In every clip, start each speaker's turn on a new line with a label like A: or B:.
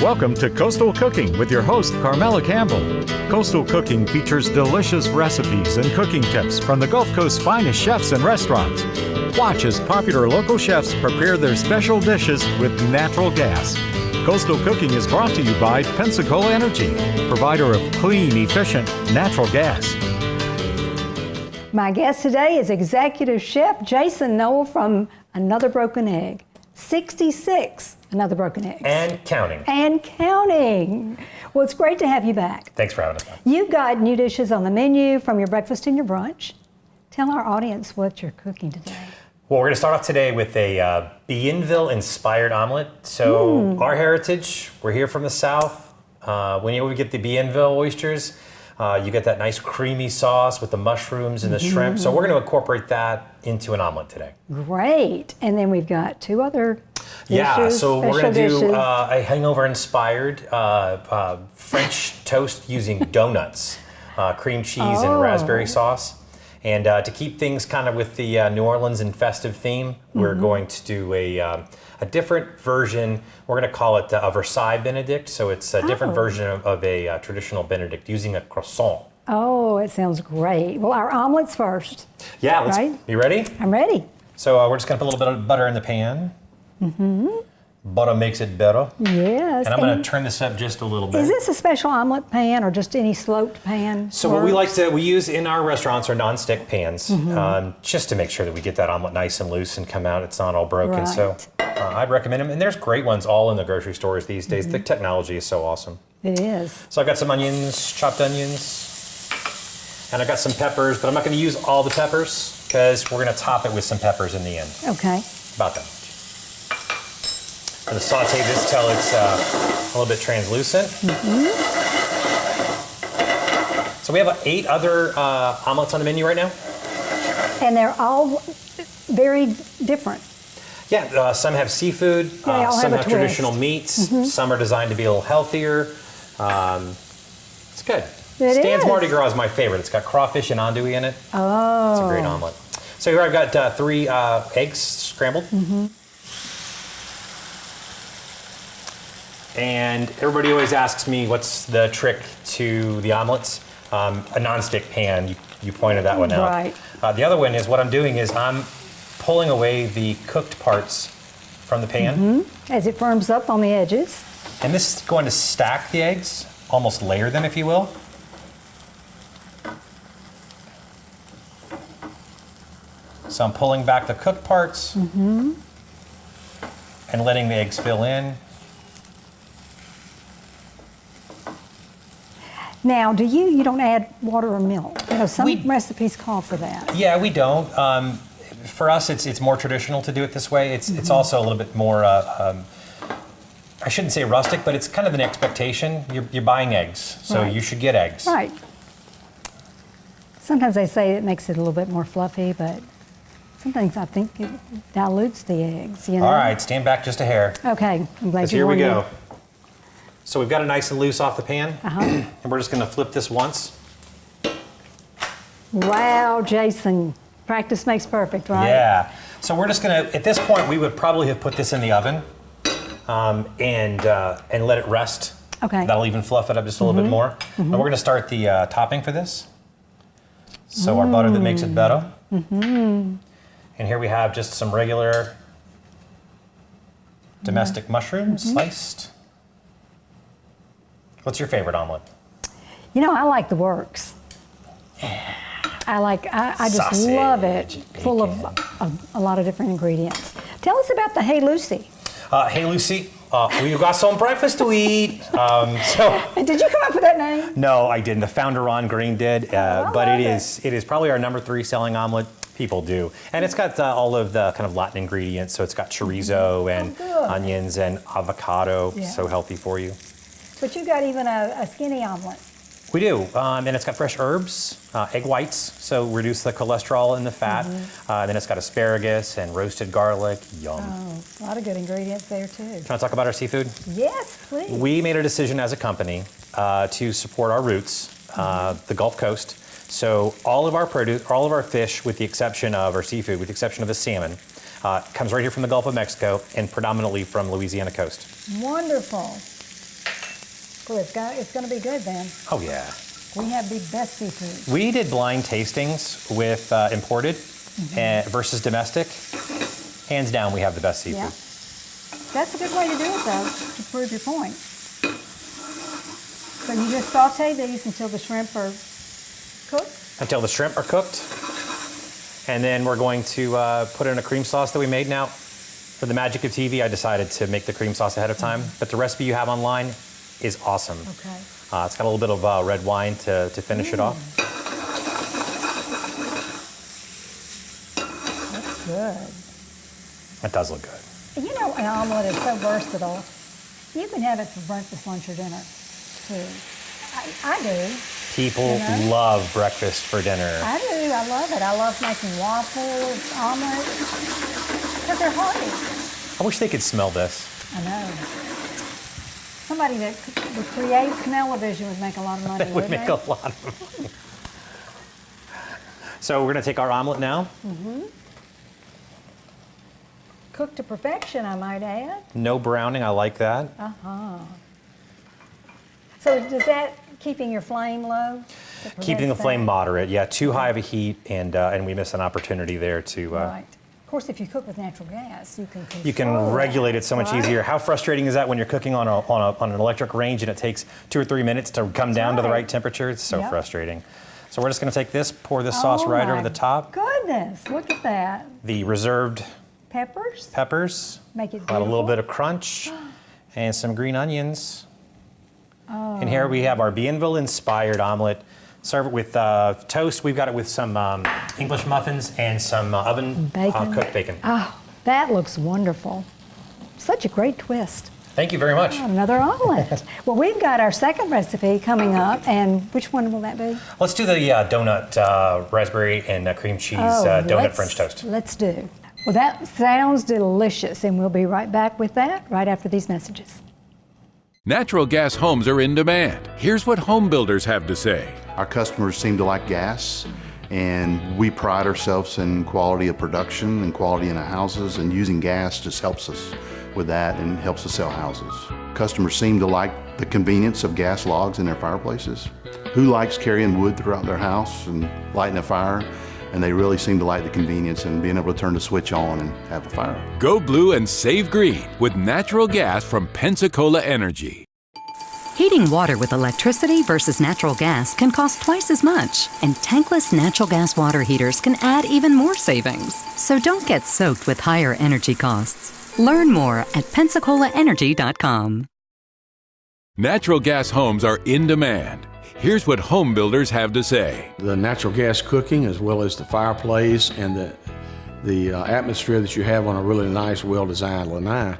A: Welcome to Coastal Cooking with your host, Carmela Campbell. Coastal Cooking features delicious recipes and cooking tips from the Gulf Coast's finest chefs and restaurants. Watch as popular local chefs prepare their special dishes with natural gas. Coastal Cooking is brought to you by Pensacola Energy, provider of clean, efficient, natural gas.
B: My guest today is Executive Chef Jason Knoll from Another Broken Egg. 66 Another Broken Eggs.
C: And counting.
B: And counting. Well, it's great to have you back.
C: Thanks for having us.
B: You've got new dishes on the menu from your breakfast and your brunch. Tell our audience what you're cooking today.
C: Well, we're going to start off today with a Bienville-inspired omelet. So our heritage, we're here from the South. When we get the Bienville oysters, you get that nice creamy sauce with the mushrooms and the shrimp. So we're going to incorporate that into an omelet today.
B: Great. And then we've got two other dishes.
C: Yeah, so we're going to do
B: dishes.
C: a hangover-inspired French toast using doughnuts, cream cheese and raspberry sauce. And to keep things kind of with the New Orleans and festive theme, we're going to do a different version. We're going to call it a Versailles Benedict. So it's a different version of a traditional Benedict using a croissant.
B: Oh, it sounds great. Well, our omelets first.
C: Yeah, let's.
B: Right?
C: You ready?
B: I'm ready.
C: So we're just going to put a little bit of butter in the pan. Butter makes it better.
B: Yes.
C: And I'm going to turn this up just a little bit.
B: Is this a special omelet pan or just any sloped pan?
C: So what we use in our restaurants are non-stick pans, just to make sure that we get that omelet nice and loose and come out. It's not all broken.
B: Right.
C: So I'd recommend them. And there's great ones all in the grocery stores these days. The technology is so awesome.
B: It is.
C: So I've got some onions, chopped onions, and I've got some peppers, but I'm not going to use all the peppers because we're going to top it with some peppers in the end.
B: Okay.
C: About that. I'm going to saute this till it's a little bit translucent. So we have 8 other omelets on the menu right now.
B: And they're all very different.
C: Yeah, some have seafood, some have traditional meats, some are designed to be a little healthier. It's good. Stan's Mardi Gras is my favorite. It's got crawfish and andouille in it.
B: Oh.
C: It's a great omelet. So here I've got 3 eggs scrambled. And everybody always asks me what's the trick to the omelets. A non-stick pan, you pointed that one out.
B: Right.
C: The other one is what I'm doing is I'm pulling away the cooked parts from the pan.
B: As it firms up on the edges.
C: And this is going to stack the eggs, almost layer them if you will. So I'm pulling back the cooked parts and letting the eggs fill in.
B: Now, you don't add water or milk? You know, some recipes call for that.
C: Yeah, we don't. For us, it's more traditional to do it this way. It's also a little bit more, I shouldn't say rustic, but it's kind of an expectation. You're buying eggs, so you should get eggs.
B: Right. Sometimes they say it makes it a little bit more fluffy, but sometimes I think it dilutes the eggs, you know?
C: All right, stand back just a hair.
B: Okay, I'm glad you
C: Here we
B: warned
C: go.
B: me.
C: So we've got it nice and loose off the pan, and we're just going to flip this once.
B: Wow, Jason, practice makes perfect, right?
C: Yeah. So we're just going to, at this point, we would probably have put this in the oven and let it rest.
B: Okay.
C: That'll even fluff it up just a little bit more. And we're going to start the topping for this. So our butter that makes it better. And here we have just some regular domestic mushrooms sliced. What's your favorite omelet?
B: You know, I like the works. I just
C: Sausage,
B: love it,
C: bacon.
B: full of a lot of different ingredients. Tell us about the Hey Lucy.
C: Hey Lucy, we've got some breakfast to eat.
B: And did you come up with that name?
C: No, I didn't. The founder Ron Green did, but it is probably our #3 selling omelet. People do, and it's got all of the kind of Latin ingredients. So it's got chorizo and onions and avocado.
B: Yeah.
C: So healthy for you.
B: But you got even a skinny omelet.
C: We do, and it's got fresh herbs, egg whites, so reduce the cholesterol and the fat. Then it's got asparagus and roasted garlic. Yum.
B: Oh, a lot of good ingredients there too.
C: Can I talk about our seafood?
B: Yes, please.
C: We made a decision as a company to support our roots, the Gulf Coast. So all of our produce, all of our fish, with the exception of our seafood, with the exception of the salmon, comes right here from the Gulf of Mexico and predominantly from Louisiana coast.
B: Wonderful. So it's going to be good then.
C: Oh yeah.
B: We have the best seafood.
C: We did blind tastings with imported versus domestic. Hands down, we have the best seafood.
B: Yeah. That's a good way to do it, though, to prove your point. So you just saute these until the shrimp are cooked?
C: Until the shrimp are cooked. And then we're going to put in a cream sauce that we made. Now, for the magic of TV, I decided to make the cream sauce ahead of time. But the recipe you have online is awesome.
B: Okay.
C: It's got a little bit of red wine to finish it off.
B: That's good.
C: It does look good.
B: You know, an omelet is so versatile. You can have it for breakfast, lunch, or dinner, too. I do.
C: People love breakfast for dinner.
B: I do. I love it. I love making waffles, omelets, because they're hearty.
C: I wish they could smell this.
B: I know. Somebody that would create smell-o-vision would make a lot of money,
C: That would make a lot of money. So we're going to take our omelet now.
B: Cooked to perfection, I might add.
C: No browning. I like that.
B: So does that keeping your flame low?
C: Keeping the flame moderate. Yeah, too high of a heat, and we miss an opportunity there to.
B: Right. Of course, if you cook with natural gas, you can control
C: You can regulate it so much
B: right?
C: easier. How frustrating is that when you're cooking on an electric range and it takes 2 or 3 minutes to come down to the right temperature? It's so frustrating. So we're just going to take this, pour this sauce right over the top.
B: Goodness, look at that.
C: The reserved
B: Peppers. Make it beautiful.
C: Add a little bit of crunch and some green onions. And here we have our Bienville-inspired omelet. Serve it with toast. We've got it with some English muffins and some oven-cooked bacon.
B: Oh, that looks wonderful. Such a great twist.
C: Thank you very much.
B: Another omelet. Well, we've got our second recipe coming up, and which one will that be?
C: Let's do the donut raspberry and cream cheese donut French toast.
B: Let's do. Well, that sounds delicious, and we'll be right back with that right after these messages.
D: Natural gas homes are in demand. Here's what home builders have to say.
E: Our customers seem to like gas, and we pride ourselves in quality of production and quality in our houses, and using gas just helps us with that and helps us sell houses. Customers seem to like the convenience of gas logs in their fireplaces. Who likes carrying wood throughout their house and lighting a fire? And they really seem to like the convenience and being able to turn the switch on and have a fire.
D: Go blue and save green with natural gas from Pensacola Energy.
F: Heating water with electricity versus natural gas can cost twice as much, and tankless natural gas water heaters can add even more savings. So don't get soaked with higher energy costs. Learn more at PensacolaEnergy.com.
D: Natural gas homes are in demand. Here's what home builders have to say.
G: The natural gas cooking, as well as the fireplace and the atmosphere that you have on a really nice, well-designed lanai,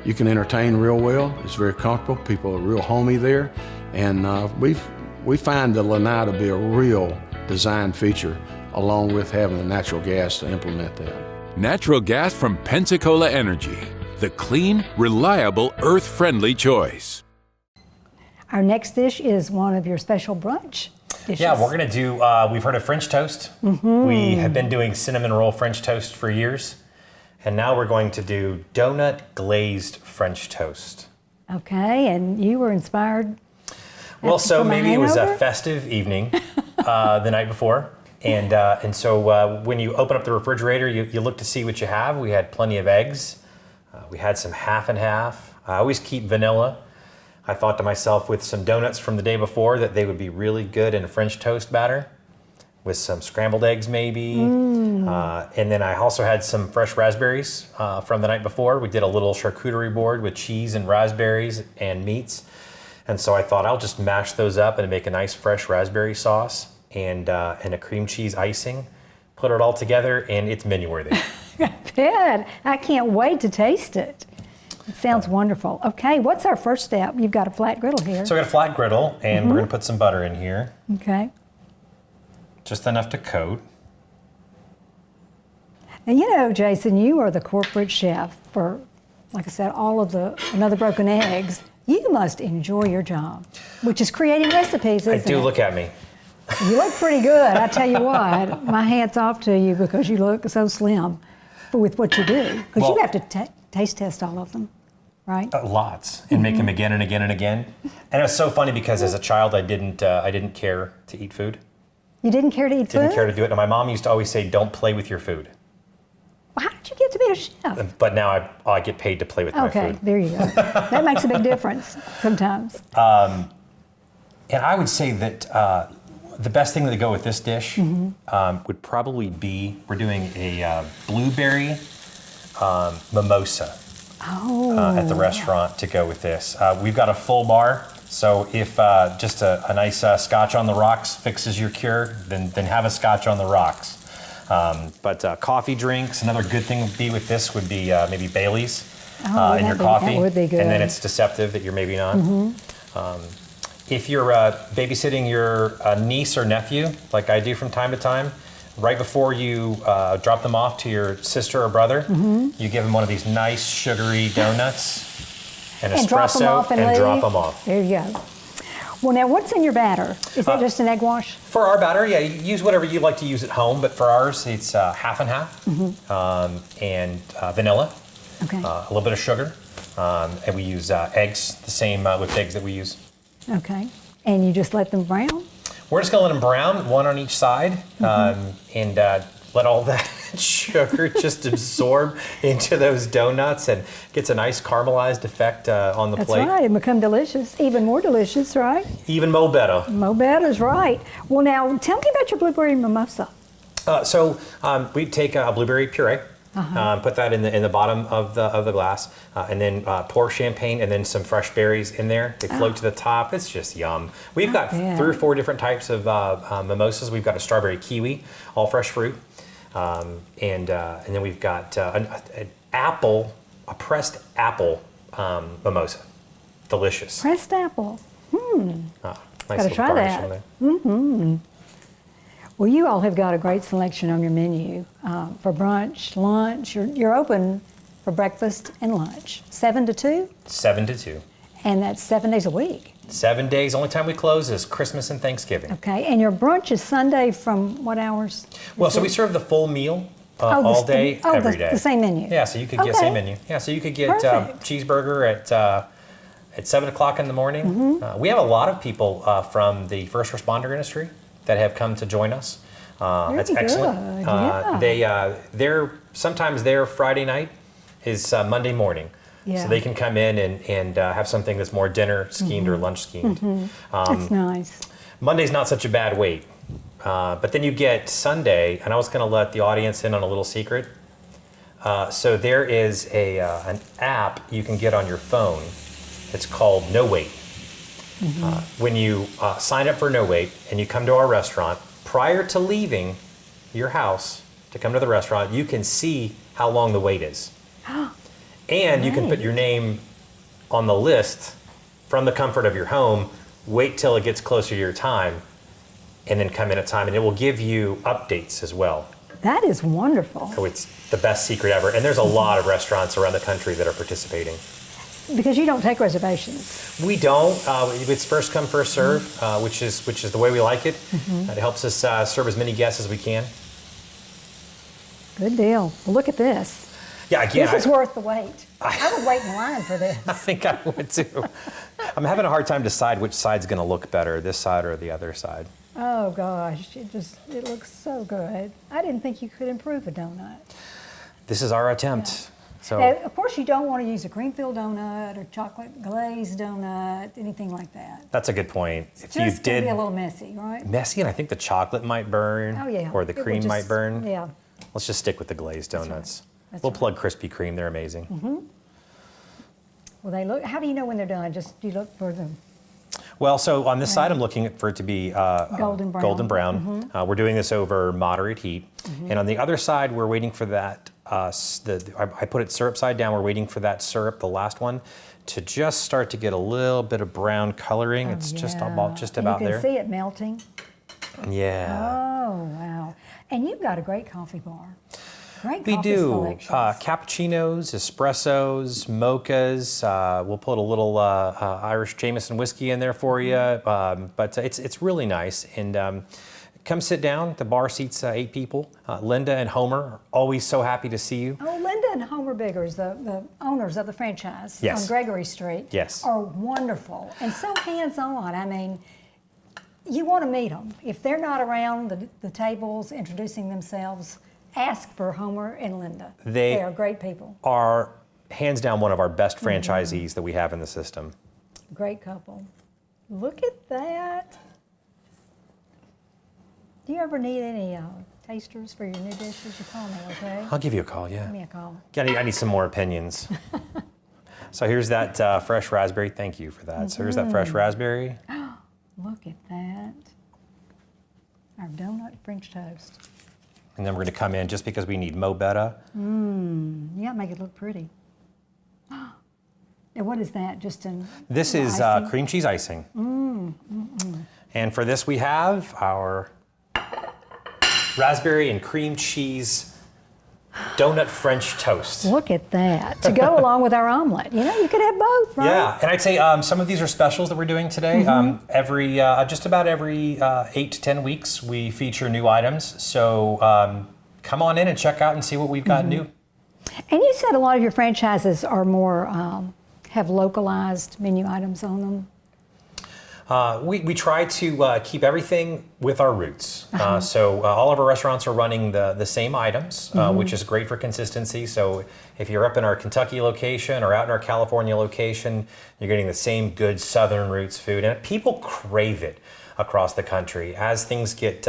G: you can entertain real well. It's very comfortable. People are real homey there, and we find the lanai to be a real design feature, along with having the natural gas to implement that.
D: Natural gas from Pensacola Energy, the clean, reliable, earth-friendly choice.
B: Our next dish is one of your special brunch dishes.
C: Yeah, we're going to do, we've heard of French toast. We have been doing cinnamon roll French toast for years. And now we're going to do donut glazed French toast.
B: Okay, and you were inspired?
C: Well, so maybe it was a
B: hangover?
C: festive evening the night before. And so when you open up the refrigerator, you look to see what you have. We had plenty of eggs. We had some half and half. I always keep vanilla. I thought to myself, with some donuts from the day before, that they would be really good in a French toast batter with some scrambled eggs maybe. And then I also had some fresh raspberries from the night before. We did a little charcuterie board with cheese and raspberries and meats. And so I thought I'll just mash those up and make a nice fresh raspberry sauce and a cream cheese icing. Put it all together, and it's menu worthy.
B: Good. I can't wait to taste it. It sounds wonderful. Okay, what's our first step? You've got a flat griddle here.
C: So I got a flat griddle, and we're going to put some butter in here.
B: Okay.
C: Just enough to coat.
B: Now, you know, Jason, you are the corporate chef for, like I said, all of the Another Broken Eggs. You must enjoy your job, which is creating recipes, isn't it?
C: I do. Look at me.
B: You look pretty good. I tell you what, my hat's off to you because you look so slim with what you do. Because you have to taste test all of them. right?
C: Lots, and make them again and again and again. And it was so funny because as a child, I didn't care to eat food.
B: You didn't care to eat food?
C: Didn't care to do it. And my mom used to always say, "Don't play with your food."
B: Well, how did you get to be a chef?
C: But now I get paid to play with my
B: Okay,
C: food.
B: there you go. That makes a big difference sometimes.
C: And I would say that the best thing to go with this dish would probably be, we're doing a blueberry mimosa at the restaurant to go with this. We've got a full bar, so if just a nice scotch on the rocks fixes your cure, then have a scotch on the rocks. But coffee drinks, another good thing would be with this would be maybe Bailey's in your coffee.
B: That would be good.
C: And then it's deceptive that you're maybe not. If you're babysitting your niece or nephew, like I do from time to time, right before you drop them off to your sister or brother, you give them one of these nice sugary donuts, an espresso, and drop them off.
B: There you go. Well, now what's in your batter? Is that just an egg wash?
C: For our batter, yeah, you use whatever you like to use at home, but for ours, it's half and half, and vanilla, a little bit of sugar, and we use eggs, the same with eggs that we use.
B: Okay. And you just let them brown?
C: We're just gonna let them brown, one on each side, and let all that sugar just absorb into those donuts, and gets a nice caramelized effect on the plate.
B: That's right, and become delicious, even more delicious, right?
C: Even mo better.
B: Mo better's right. Well, now tell me about your blueberry mimosa.
C: So we take a blueberry puree, put that in the bottom of the glass, and then pour champagne and then some fresh berries in there. They float to the top. It's just yum. We've got 3 or 4 different types of mimosas. We've got a strawberry kiwi, all fresh fruit, and then we've got an apple, a pressed apple mimosa. Delicious.
B: Pressed apple.
C: Nice
B: Gotta
C: little
B: try
C: garnish
B: that.
C: on there.
B: Well, you all have got a great selection on your menu for brunch, lunch. You're open for breakfast and lunch, 7 to 2?
C: 7 to 2.
B: And that's 7 days a week.
C: 7 days. Only time we close is Christmas and Thanksgiving.
B: Okay, and your brunch is Sunday from what hours?
C: Well, so we serve the full meal all day, every day.
B: The same menu.
C: Yeah, so you could get same menu. Yeah, so you could get cheeseburger at 7 o'clock in the morning. We have a lot of people from the first responder industry that have come to join us. That's excellent. They're sometimes their Friday night is Monday morning. So they can come in and have something that's more dinner schemed or lunch schemed.
B: That's nice.
C: Monday's not such a bad wait. But then you get Sunday, and I was going to let the audience in on a little secret. So there is an app you can get on your phone. It's called No Wait. When you sign up for No Wait and you come to our restaurant, prior to leaving your house to come to the restaurant, you can see how long the wait is. And you can put your name on the list from the comfort of your home, wait till it gets closer to your time, and then come in at time, and it will give you updates as well.
B: That is wonderful.
C: So it's the best secret ever. And there's a lot of restaurants around the country that are participating.
B: Because you don't take reservations.
C: We don't. It's first come, first serve, which is the way we like it. It helps us serve as many guests as we can.
B: Good deal. Well, look at this.
C: Yeah, again,
B: this is worth the wait. I would wait in line for this.
C: I think I would too. I'm having a hard time decide which side's going to look better, this side or the other side.
B: Oh gosh, it looks so good. I didn't think you could improve a donut.
C: This is our attempt.
B: Yeah.
C: So,
B: now, of course, you don't want to use a cream-filled donut or chocolate glazed donut, anything like that.
C: that's a good point. If
B: It's
C: you
B: just going to
C: did
B: be a little messy, right?
C: messy, and I think the chocolate might burn,
B: Oh yeah.
C: or the
B: It would
C: cream might burn.
B: Yeah.
C: Let's just stick with the glazed donuts.
B: That's
C: We'll
B: right.
C: plug Krispy Kreme. They're amazing.
B: Well, they look. How do you know when they're done? Just do you look for them?
C: Well, so on this side, I'm looking for it to be
B: Golden brown.
C: Golden brown. We're doing this over moderate heat. And on the other side, we're waiting for that, I put it syrup side down. We're waiting for that syrup, the last one, to just start to get a little bit of brown coloring. It's just about
B: and you
C: there.
B: can see it melting.
C: Yeah.
B: Oh, wow. And you've got a great coffee bar. Great
C: We
B: coffee
C: do.
B: selections.
C: Cappuccinos, espressos, mochas. We'll put a little Irish Jameson whiskey in there for you. But it's really nice. And come sit down. The bar seats 8 people. Linda and Homer are always so happy to see you.
B: Oh, Linda and Homer Biggers, the owners of the franchise
C: Yes.
B: on Gregory Street,
C: Yes.
B: are wonderful and so hands-on. I mean, you want to meet them. If they're not around the tables introducing themselves, ask for Homer and Linda. They are great people.
C: Are hands down one of our best franchisees that we have in the system.
B: Great couple. Look at that. Do you ever need any tasters for your new dishes? You call me, okay?
C: I'll give you a call, yeah.
B: Give me a call.
C: I need some more opinions. So here's that fresh raspberry. Thank you for that. So here's that fresh raspberry.
B: Look at that. Our donut French toast.
C: And then we're going to come in just because we need Mo Betta.
B: You gotta make it look pretty. And what is that? Just an
C: This is
B: icing?
C: cream cheese icing. And for this we have our raspberry and cream cheese donut French toast.
B: Look at that. To go along with our omelet. You know, you could have both, right?
C: Yeah, and I'd say some of these are specials that we're doing today. Just about every 8 to 10 weeks, we feature new items. So come on in and check out and see what we've got new.
B: And you said a lot of your franchises are more, have localized menu items on them.
C: We try to keep everything with our roots. So all of our restaurants are running the same items, which is great for consistency. So if you're up in our Kentucky location or out in our California location, you're getting the same good Southern roots food. And people crave it across the country. As things get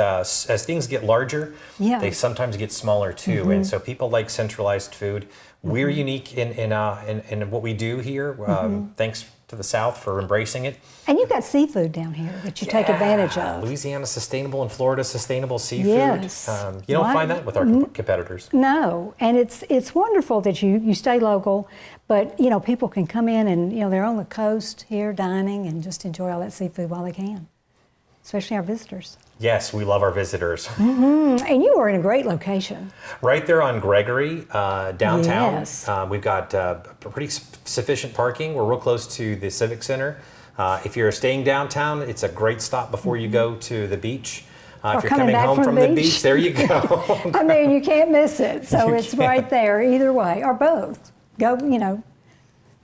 C: larger, they sometimes get smaller too. And so people like centralized food. We're unique in what we do here. Thanks to the South for embracing it.
B: And you've got seafood down here that you take advantage of.
C: Louisiana sustainable and Florida sustainable seafood.
B: Yes.
C: You don't find that with our competitors.
B: No, and it's wonderful that you stay local, but you know people can come in and you know they're on the coast here dining and just enjoy all that seafood while they can, especially our visitors.
C: Yes, we love our visitors.
B: And you are in a great location.
C: Right there on Gregory, downtown.
B: Yes.
C: We've got pretty sufficient parking. We're real close to the Civic Center. If you're staying downtown, it's a great stop before you go to the beach. If you're coming
B: back
C: home from the beach, there you go.
B: I mean, you can't miss it. So it's right there either way, or both. Go, you know,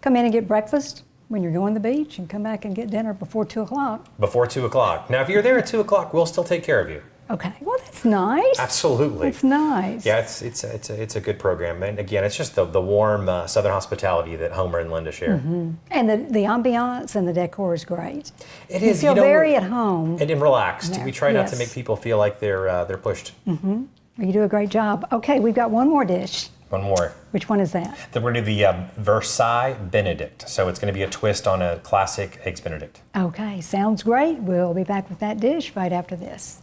B: come in and get breakfast when you're going to the beach and come back and get dinner before 2 o'clock.
C: Before 2 o'clock. Now, if you're there at 2 o'clock, we'll still take care of you.
B: Okay, well, that's nice.
C: Absolutely.
B: It's nice.
C: Yeah, it's a good program. And again, it's just the warm Southern hospitality that Homer and Linda share.
B: And the ambiance and the decor is great.
C: It is.
B: You feel very at home.
C: And relaxed.
B: There.
C: We try not to
B: Yes.
C: make people feel like they're pushed.
B: You do a great job. Okay, we've got one more dish.
C: One more.
B: Which one is that?
C: Then we're going to do the Versailles Benedict. So it's going to be a twist on a classic Eggs Benedict.
B: Okay, sounds great. We'll be back with that dish right after this.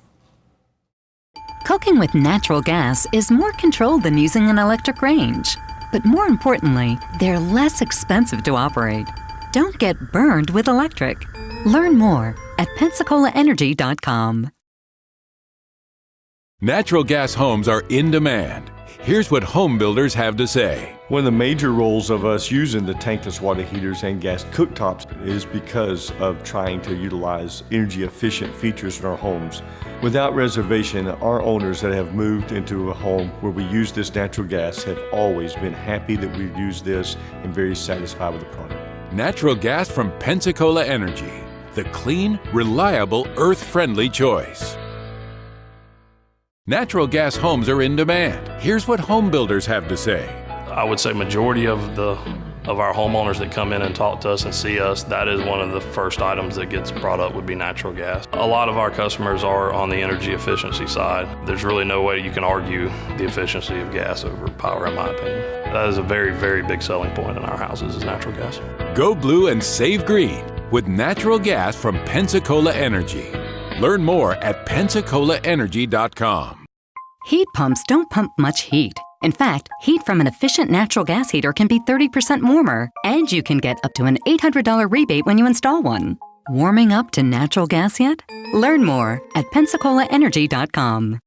F: Cooking with natural gas is more controlled than using an electric range. But more importantly, they're less expensive to operate. Don't get burned with electric. Learn more at PensacolaEnergy.com.
D: Natural gas homes are in demand. Here's what home builders have to say.
H: One of the major roles of us using the tankless water heaters and gas cooktops is because of trying to utilize energy efficient features in our homes. Without reservation, our owners that have moved into a home where we use this natural gas have always been happy that we've used this and very satisfied with the product.
D: Natural gas from Pensacola Energy, the clean, reliable, earth-friendly choice. Natural gas homes are in demand. Here's what home builders have to say.
I: I would say majority of our homeowners that come in and talk to us and see us, that is one of the first items that gets brought up would be natural gas. A lot of our customers are on the energy efficiency side. There's really no way you can argue the efficiency of gas over power, in my opinion. That is a very, very big selling point in our houses is natural gas.
D: Go blue and save green with natural gas from Pensacola Energy. Learn more at PensacolaEnergy.com.
F: Heat pumps don't pump much heat. In fact, heat from an efficient natural gas heater can be 30% warmer, and you can get up to an $800 rebate when you install one. Warming up to natural gas yet? Learn more at PensacolaEnergy.com.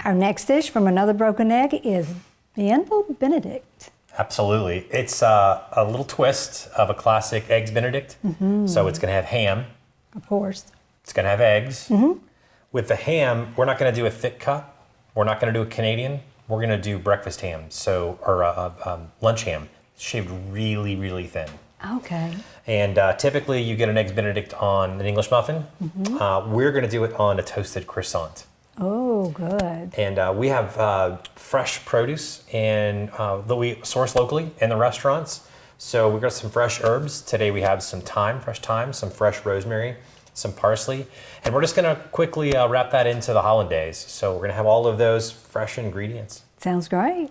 B: Our next dish from Another Broken Egg is Bienville Benedict.
C: Absolutely. It's a little twist of a classic Eggs Benedict. So it's going to have ham.
B: Of course.
C: It's going to have eggs. With the ham, we're not going to do a thick cut. We're not going to do a Canadian. We're going to do breakfast ham, or lunch ham, shaved really, really thin.
B: Okay.
C: And typically you get an Eggs Benedict on an English muffin. We're going to do it on a toasted croissant.
B: Oh, good.
C: And we have fresh produce that we source locally in the restaurants. So we've got some fresh herbs. Today we have some thyme, fresh thyme, some fresh rosemary, some parsley. And we're just going to quickly wrap that into the hollandaise. So we're going to have all of those fresh ingredients.
B: Sounds great.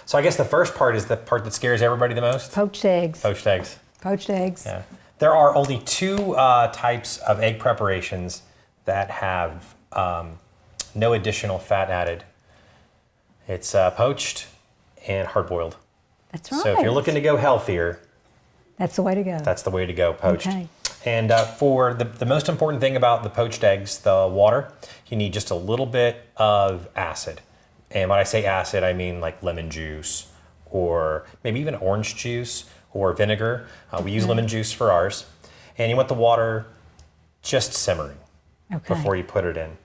C: So I guess the first part is the part that scares everybody the most.
B: Poached eggs.
C: Poached eggs.
B: Poached eggs.
C: Yeah. There are only two types of egg preparations that have no additional fat added. It's poached and hard-boiled.
B: That's right.
C: So if you're looking to go healthier,
B: that's the way to go.
C: That's the way to go, poached.
B: Okay.
C: And for the most important thing about the poached eggs, the water, you need just a little bit of acid. And when I say acid, I mean like lemon juice or maybe even orange juice or vinegar. We use lemon juice for ours. And you want the water just simmering before you put it in.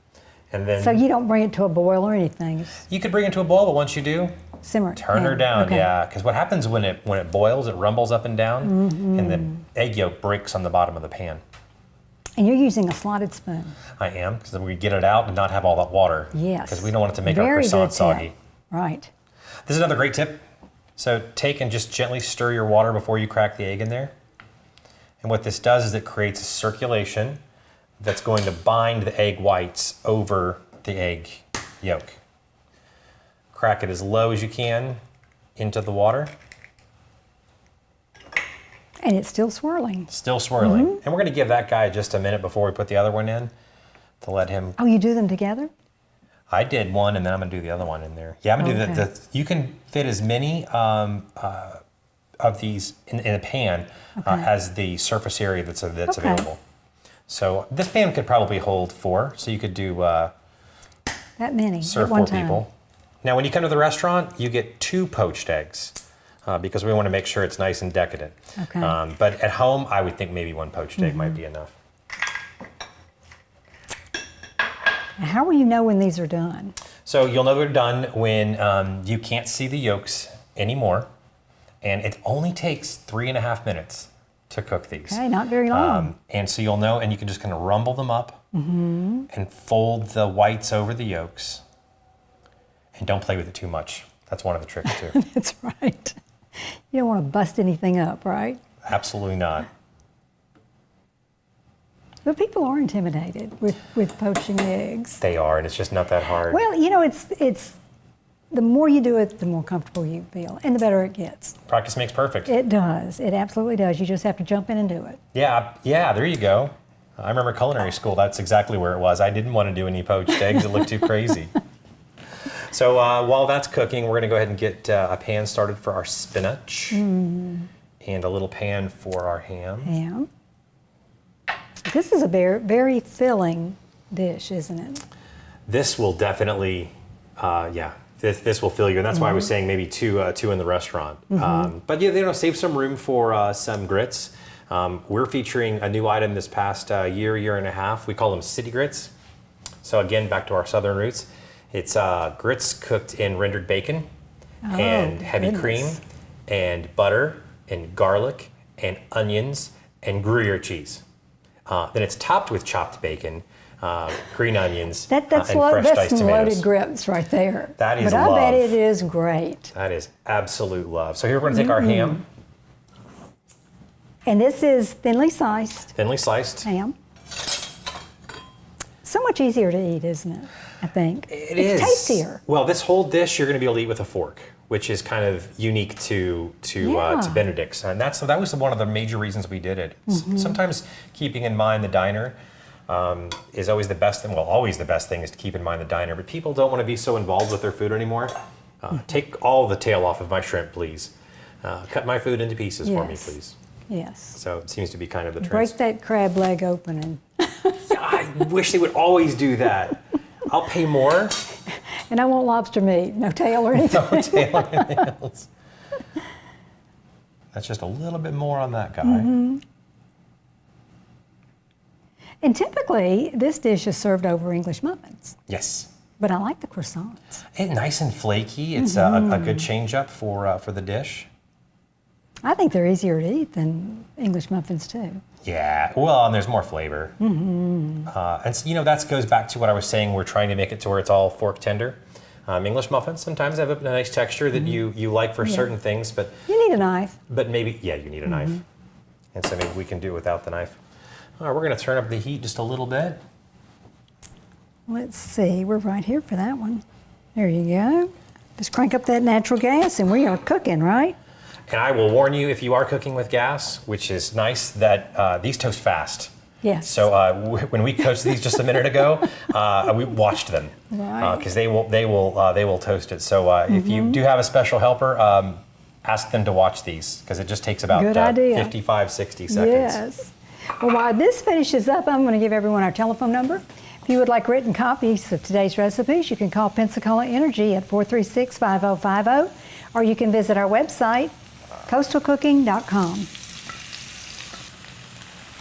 C: And then
B: so you don't bring it to a boil or anything?
C: You could bring it to a boil, but once you do,
B: simmer.
C: Turn her down, because what happens when it boils, it rumbles up and down, and the egg yolk breaks on the bottom of the pan.
B: And you're using a slotted spoon.
C: I am, because then we get it out and not have all that water.
B: Yes.
C: Because we don't want it to make our croissant soggy.
B: Right.
C: This is another great tip. So take and just gently stir your water before you crack the egg in there. And what this does is it creates a circulation that's going to bind the egg whites over the egg yolk. Crack it as low as you can into the water.
B: And it's still swirling.
C: Still swirling. And we're going to give that guy just a minute before we put the other one in to let him.
B: Oh, you do them together?
C: I did one, and then I'm going to do the other one in there. Yeah, I'm going to do the. You can fit as many of these in a pan as the surface area that's available. So this pan could probably hold 4, so you could do
B: that many
C: serve
B: at one
C: 4
B: time.
C: people. Now, when you come to the restaurant, you get 2 poached eggs because we want to make sure it's nice and decadent.
B: Okay.
C: But at home, I would think maybe 1 poached egg might be enough.
B: How will you know when these are done?
C: So you'll know they're done when you can't see the yolks anymore, and it only takes 3.5 minutes to cook these.
B: Okay, not very long.
C: And so you'll know, and you can just kind of rumble them up and fold the whites over the yolks. And don't play with it too much. That's one of the tricks too.
B: That's right. You don't want to bust anything up, right?
C: Absolutely not.
B: But people are intimidated with poaching eggs.
C: They are, and it's just not that hard.
B: Well, you know, it's the more you do it, the more comfortable you feel, and the better it gets.
C: Practice makes perfect.
B: It does. It absolutely does. You just have to jump in and do it.
C: Yeah, there you go. I remember culinary school. That's exactly where it was. I didn't want to do any poached eggs. It looked too crazy. So while that's cooking, we're going to go ahead and get a pan started for our spinach and a little pan for our ham.
B: Ham. This is a very, very filling dish, isn't it?
C: This will definitely, this will fill you, and that's why I was saying maybe two in the restaurant. But yeah, save some room for some grits. We're featuring a new item this past year and a half. We call them city grits. So again, back to our southern roots. It's grits cooked in rendered bacon and heavy cream and butter and garlic and onions and Gruyere cheese. Then it's topped with chopped bacon, green onions, and fresh diced tomatoes.
B: That's some loaded grits right there.
C: That is
B: love.
C: But
B: I bet it is great.
C: That is absolute love. So here we're going to take our ham.
B: And this is thinly sliced.
C: Thinly sliced.
B: Ham. So much easier to eat, isn't it? I think.
C: It's
B: tastier.
C: Well, this whole dish you're going to be able to eat with a fork, which is kind of unique to Benedict's, and that was one of the major reasons we did it. Sometimes keeping in mind the diner is always the best thing. Well, always the best thing is to keep in mind the diner, but people don't want to be so involved with their food anymore. Take all the tail off of my shrimp, please. Cut my food into pieces for me, please.
B: Yes.
C: So it seems to be kind of the trend.
B: Break that crab leg open and.
C: I wish they would always do that. I'll pay more.
B: And I want lobster meat, no tail or anything.
C: No tail or anything else. That's just a little bit more on that guy.
B: And typically, this dish is served over English muffins.
C: Yes.
B: But I like the croissants.
C: It's nice and flaky. It's a good change up for the dish.
B: I think they're easier to eat than English muffins too.
C: Yeah, well, and there's more flavor. And that goes back to what I was saying. We're trying to make it to where it's all fork tender. English muffins sometimes have a nice texture that you like for certain things, but
B: you need a knife.
C: But maybe, you need a knife. And so maybe we can do it without the knife. All right, we're going to turn up the heat just a little bit.
B: Let's see, we're right here for that one. There you go. Just crank up that natural gas and we are cooking, right?
C: And I will warn you, if you are cooking with gas, which is nice, that these toast fast.
B: Yes.
C: So when we toasted these just a minute ago, we watched them because they will toast it. So if you do have a special helper, ask them to watch these because it just takes about 55, 60 seconds.
B: Yes. Well, while this finishes up, I'm going to give everyone our telephone number. If you would like written copies of today's recipes, you can call Pensacola Energy at 436-5050, or you can visit our website, coastalcooking.com.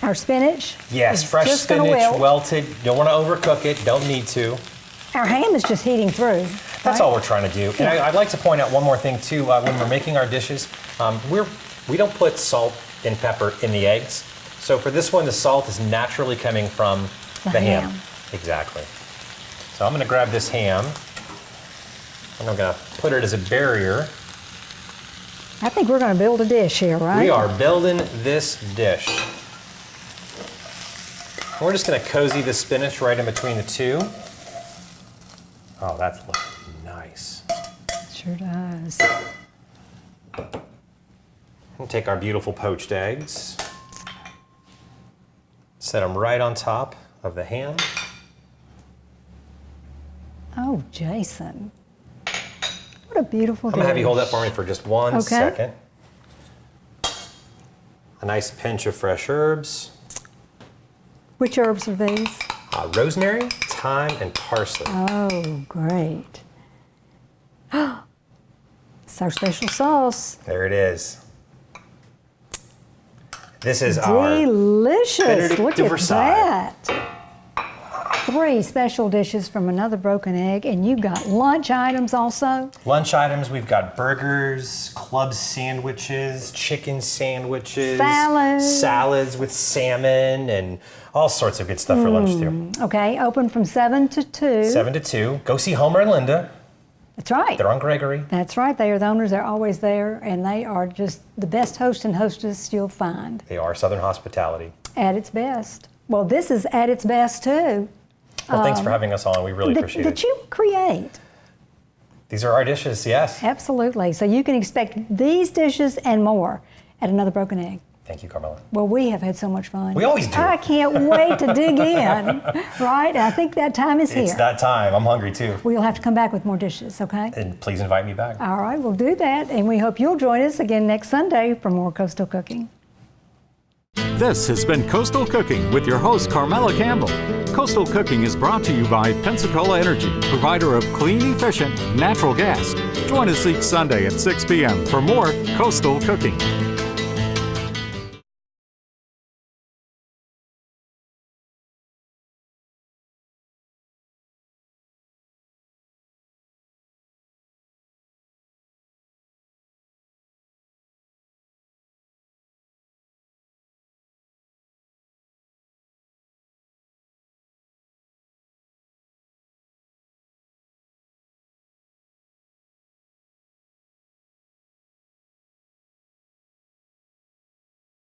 B: Our spinach.
C: Yes, fresh spinach, welted. Don't want to overcook it. Don't need to.
B: Our ham is just heating through.
C: That's all we're trying to do. And I'd like to point out one more thing too. When we're making our dishes, we don't put salt and pepper in the eggs. So for this one, the salt is naturally coming from the ham. Exactly. So I'm going to grab this ham, and I'm going to put it as a barrier.
B: I think we're going to build a dish here, right?
C: We are building this dish. We're just going to cozy the spinach right in between the two. Oh, that's looking nice.
B: Sure does.
C: We'll take our beautiful poached eggs, set them right on top of the ham.
B: Oh, Jason. What a beautiful dish.
C: I'm going to have you hold that for me for just one second. A nice pinch of fresh herbs.
B: Which herbs are these?
C: Rosemary, thyme, and parsley.
B: Oh, great. It's our special sauce.
C: There it is. This is our
B: delicious.
C: Benedict
B: Look
C: Du
B: at
C: Versailles.
B: that. 3 special dishes from Another Broken Egg, and you've got lunch items also.
C: Lunch items, we've got burgers, club sandwiches, chicken sandwiches, salads with salmon, and all sorts of good stuff for lunch too.
B: Okay, open from 7 to 2.
C: 7 to 2. Go see Homer and Linda.
B: That's right.
C: They're on Gregory.
B: That's right. They are the owners. They're always there, and they are just the best host and hostess you'll find.
C: They are Southern hospitality.
B: At its best. Well, this is at its best too.
C: Well, thanks for having us on. We really appreciate it.
B: That you create.
C: These are our dishes, yes.
B: Absolutely. So you can expect these dishes and more at Another Broken Egg.
C: Thank you, Carmela.
B: Well, we have had so much fun.
C: We always do.
B: I can't wait to dig in, right? I think that time is here.
C: It's that time. I'm hungry too.
B: We'll have to come back with more dishes, okay?
C: And please invite me back.
B: All right, we'll do that. And we hope you'll join us again next Sunday for more Coastal Cooking.
A: This has been Coastal Cooking with your host, Carmela Campbell. Coastal Cooking is brought to you by Pensacola Energy, provider of clean, efficient, natural gas. Join us each Sunday at 6 p.m. for more Coastal Cooking.